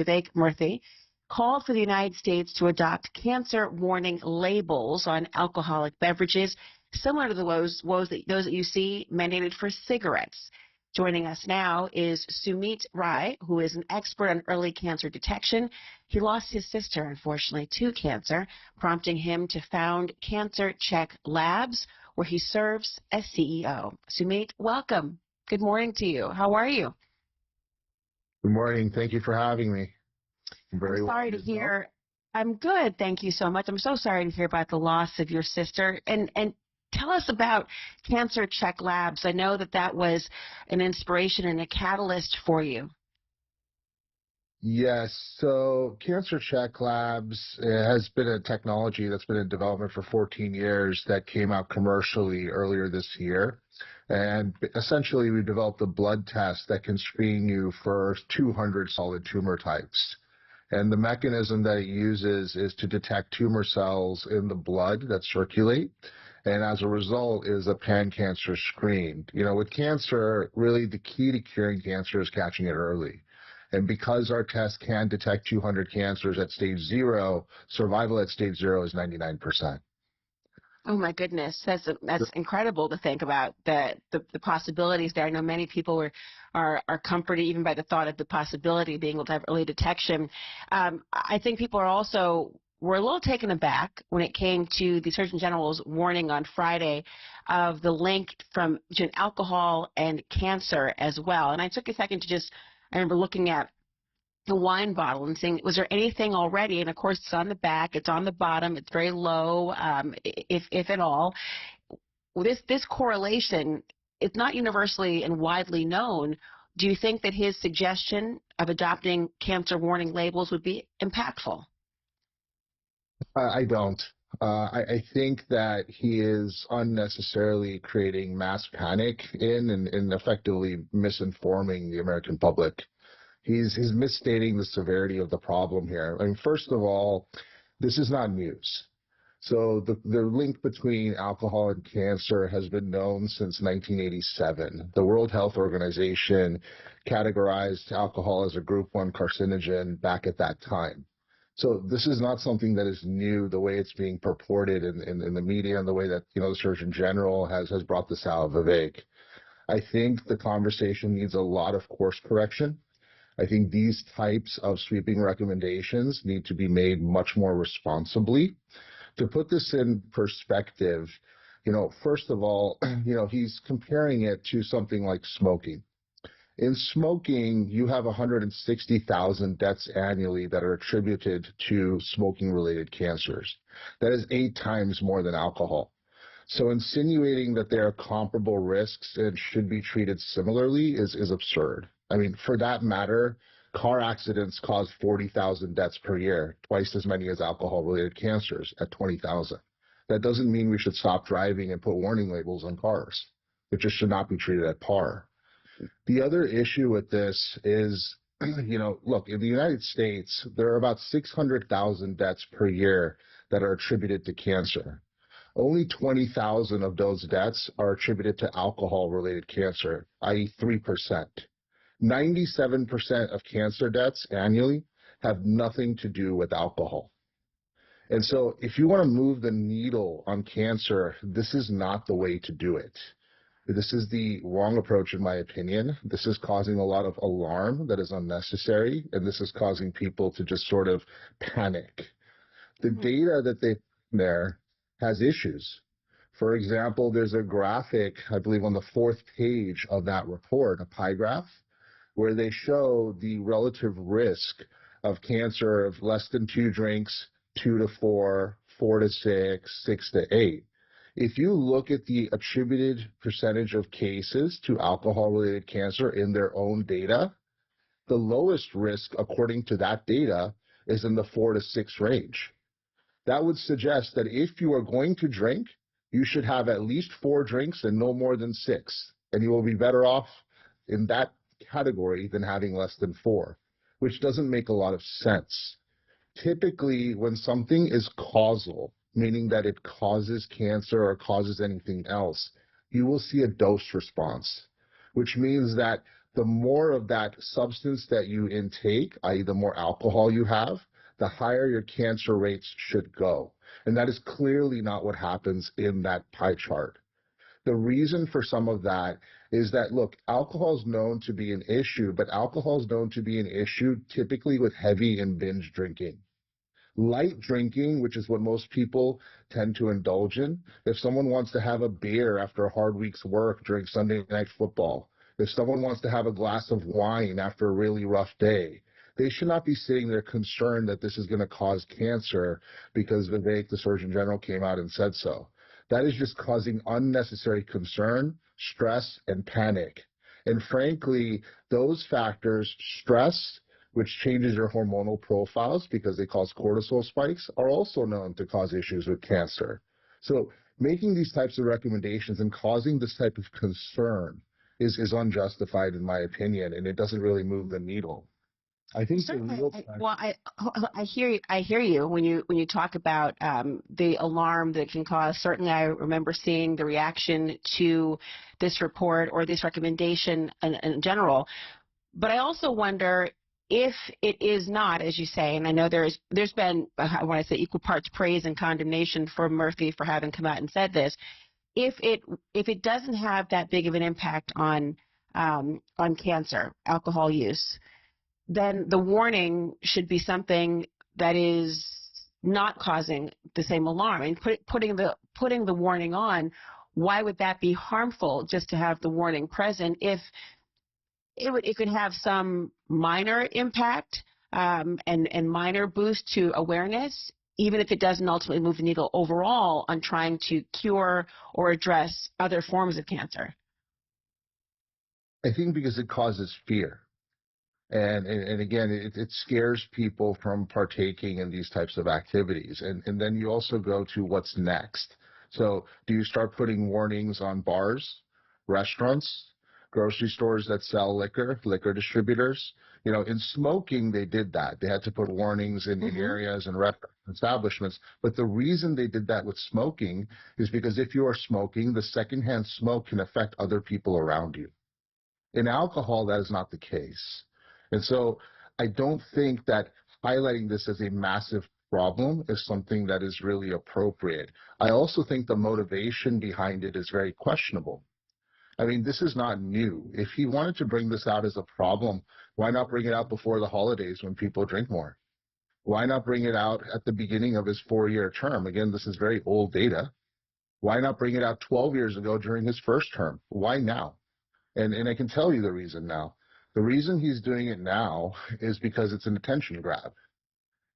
Vivek Murthy called for the United States to adopt cancer warning labels on alcoholic beverages, similar to those that you see mandated for cigarettes. Joining us now is Sumit Rai, who is an expert on early cancer detection. He lost his sister, unfortunately, to cancer, prompting him to found Cancer Check Labs, where he serves as CEO. Sumit, welcome. Good morning to you. How are you? Good morning. Thank you for having me. I'm sorry to hear. I'm good. Thank you so much. I'm so sorry to hear about the loss of your sister. And tell us about Cancer Check Labs. I know that was an inspiration and a catalyst for you. Yes. So Cancer Check Labs has been a technology that's been in development for 14 years that came out commercially earlier this year. And essentially, we developed a blood test that can screen you for 200 solid tumor types. And the mechanism that it uses is to detect tumor cells in the blood that circulate. And as a result is a pan-cancer screen. You know, with cancer, really the key to curing cancer is catching it early. And because our test can detect 200 cancers at stage 0, survival at stage 0 is 99%. Oh my goodness, that's incredible to think about the possibilities there. I know many people are comforted even by the thought of the possibility of being able to have early detection. I think people were a little taken aback when it came to the Surgeon General's warning on Friday of the link between alcohol and cancer as well. And I took a second I remember looking at the wine bottle and saying, was there anything already? And of course, it's on the back, it's on the bottom, it's very low, if at all. This correlation, it's not universally and widely known. Do you think that his suggestion of adopting cancer warning labels would be impactful? I don't. I think that he is unnecessarily creating mass panic and effectively misinforming the American public. He's misstating the severity of the problem here. I mean, first of all, this is not news. So the link between alcohol and cancer has been known since 1987. The World Health Organization categorized alcohol as a group 1 carcinogen back at that time. So this is not something that is new the way it's being purported in the media and the way that, the Surgeon General has brought this out, Vivek. I think the conversation needs a lot of course correction. I think these types of sweeping recommendations need to be made much more responsibly. To put this in perspective, first of all, he's comparing it to something like smoking. In smoking, you have 160,000 deaths annually that are attributed to smoking-related cancers. That is 8 times more than alcohol. So insinuating that there are comparable risks and should be treated similarly is absurd. I mean, for that matter, car accidents cause 40,000 deaths per year, twice as many as alcohol-related cancers at 20,000. That doesn't mean we should stop driving and put warning labels on cars. It just should not be treated at par. The other issue with this is, look, in the United States, there are about 600,000 deaths per year that are attributed to cancer. Only 20,000 of those deaths are attributed to alcohol-related cancer, i.e. 3%. 97% of cancer deaths annually have nothing to do with alcohol. And so if you want to move the needle on cancer, this is not the way to do it. This is the wrong approach, in my opinion. This is causing a lot of alarm that is unnecessary, and this is causing people to just sort of panic. The data that they put there has issues. For example, there's a graphic, I believe on the 4th page of that report, a pie graph, where they show the relative risk of cancer of less than 2 drinks, 2 to 4, 4 to 6, 6 to 8. If you look at the attributed percentage of cases to alcohol-related cancer in their own data, the lowest risk, according to that data, is in the 4 to 6 range. That would suggest that if you are going to drink, you should have at least 4 drinks and no more than 6, and you will be better off in that category than having less than 4, which doesn't make a lot of sense. Typically, when something is causal, meaning that it causes cancer or causes anything else, you will see a dose response, which means that The more of that substance that you intake, i.e. the more alcohol you have, the higher your cancer rates should go. And that is clearly not what happens in that pie chart. The reason for some of that is that, look, alcohol is known to be an issue, but alcohol is known to be an issue typically with heavy and binge drinking. Light drinking, which is what most people tend to indulge in. If someone wants to have a beer after a hard week's work during Sunday night football, if someone wants to have a glass of wine after a really rough day, they should not be sitting there concerned that this is going to cause cancer because Vivek, the Surgeon General, came out and said so. That is just causing unnecessary concern, stress, and panic. And frankly, those factors, stress, which changes your hormonal profiles because they cause cortisol spikes, are also known to cause issues with cancer. So making these types of recommendations and causing this type of concern is unjustified in my opinion, and it doesn't really move the needle. I think the Certainly. real Well, I hear you. I hear you when you talk about the alarm that can cause. Certainly, I remember seeing the reaction to this report or this recommendation in general. But I also wonder if it is not, as you say, and I know there's been, I want to say, equal parts praise and condemnation for Murthy for having come out and said this. If it doesn't have that big of an impact on cancer, alcohol use, then the warning should be something that is not causing the same alarm. And putting the warning on, why would that be harmful just to have the warning present if it could have some minor impact and minor boost to awareness, even if it doesn't ultimately move the needle overall on trying to cure or address other forms of cancer? I think because it causes fear. And again, it scares people from partaking in these types of activities. And then you also go to what's next. So do you start putting warnings on bars, restaurants, grocery stores that sell liquor distributors? You know, in smoking, they did that. They had to put warnings in areas and establishments. But the reason they did that with smoking is because if you are smoking, the secondhand smoke can affect other people around you. In alcohol, that is not the case. And so I don't think that highlighting this as a massive problem is something that is really appropriate. I also think the motivation behind it is very questionable. I mean, this is not new. If he wanted to bring this out as a problem, why not bring it out before the holidays when people drink more? Why not bring it out at the beginning of his 4-year term? Again, this is very old data. Why not bring it out 12 years ago during his first term? Why now? And I can tell you the reason now. The reason he's doing it now is because it's an attention grab.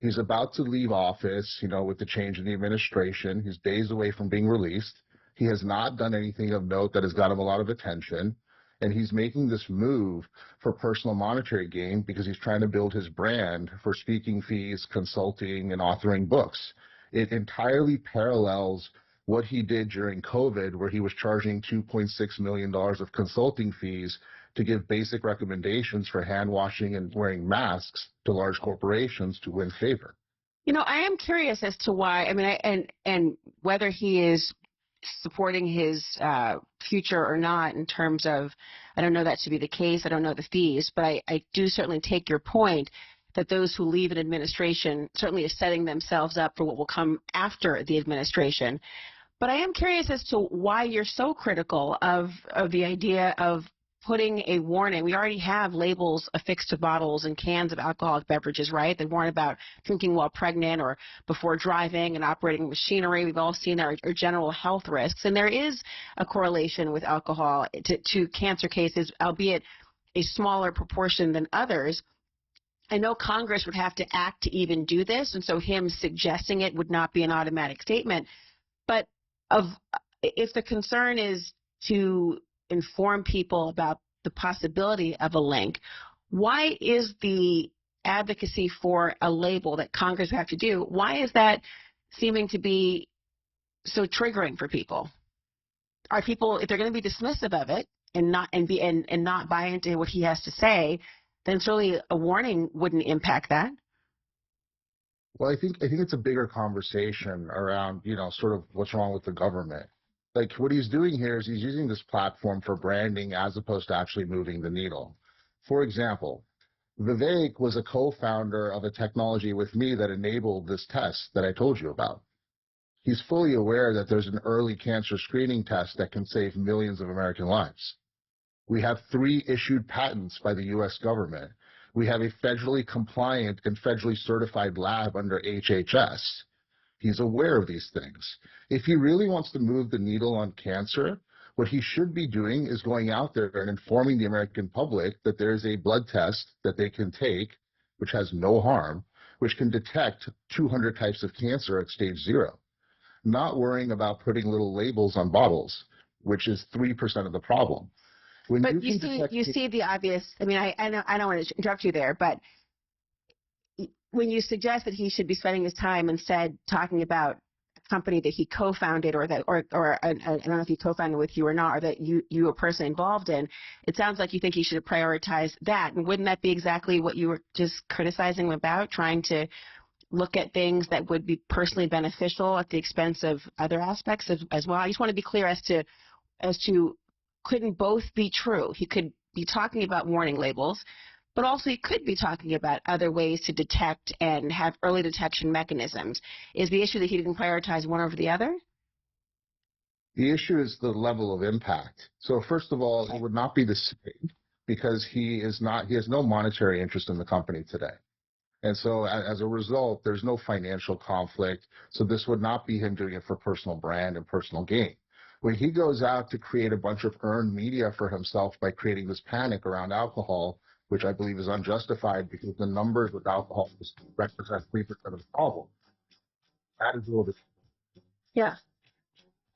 He's about to leave office, you know, with the change in the administration. He's days away from being released. He has not done anything of note that has got him a lot of attention. And he's making this move for personal monetary gain because he's trying to build his brand for speaking fees, consulting, and authoring books. It entirely parallels what he did during COVID, where he was charging $2.6 million of consulting fees to give basic recommendations for hand washing and wearing masks to large corporations to win favor. You know, I am curious as to why. I mean, and whether he is supporting his future or not in terms of, I don't know that to be the case. I don't know the fees, but I do certainly take your point that those who leave an administration certainly is setting themselves up for what will come after the administration. But I am curious as to why you're so critical of the idea of putting a warning. We already have labels affixed to bottles and cans of alcoholic beverages, right? They warn about drinking while pregnant or before driving and operating machinery. We've all seen our general health risks. And there is a correlation with alcohol to cancer cases, albeit a smaller proportion than others. I know Congress would have to act to even do this, and so him suggesting it would not be an automatic statement. But if the concern is to inform people about the possibility of a link, why is the advocacy for a label that Congress would have to do, why is that seeming to be so triggering for people? Are people, if they're going to be dismissive of it and not buy into what he has to say, then surely a warning wouldn't impact that. Well, I think it's a bigger conversation around, you know, sort of what's wrong with the government. Like what he's doing here is he's using this platform for branding as opposed to actually moving the needle. For example, Vivek was a co-founder of a technology with me that enabled this test that I told you about. He's fully aware that there's an early cancer screening test that can save millions of American lives. We have 3 issued patents by the U.S. government. We have a federally compliant and federally certified lab under HHS. He's aware of these things. If he really wants to move the needle on cancer, what he should be doing is going out there and informing the American public that there is a blood test that they can take, which has no harm, which can detect 200 types of cancer at stage 0. Not worrying about putting little labels on bottles, which is 3% of the problem. But you see the obvious. I mean, I don't want to interrupt you there, but when you suggest that he should be spending his time instead talking about a company that he co-founded, or I don't know if he co-founded with you or not, or that you were personally involved in, it sounds like you think he should prioritize that. And wouldn't that be exactly what you were just criticizing him about, trying to look at things that would be personally beneficial at the expense of other aspects as well? I just want to be clear as to couldn't both be true. He could be talking about warning labels, but also he could be talking about other ways to detect and have early detection mechanisms. Is the issue that he didn't prioritize one over the other? The issue is the level of impact. So first of all, it would not be the same because he has no monetary interest in the company today. And so as a result, there's no financial conflict. So this would not be him doing it for personal brand and personal gain. When he goes out to create a bunch of earned media for himself by creating this panic around alcohol, which I believe is unjustified because the numbers with alcohol represent 3% of the problem. That is a little bit. Yeah.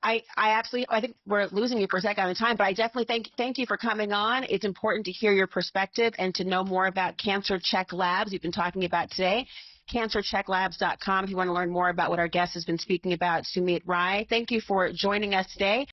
I think we're losing you for a second on the time, but I definitely thank you for coming on. It's important to hear your perspective and to know more about Cancer Check Labs you've been talking about today. CancerCheckLabs.com if you want to learn more about what our guest has been speaking about, Sumit Rai. Thank you for joining us today.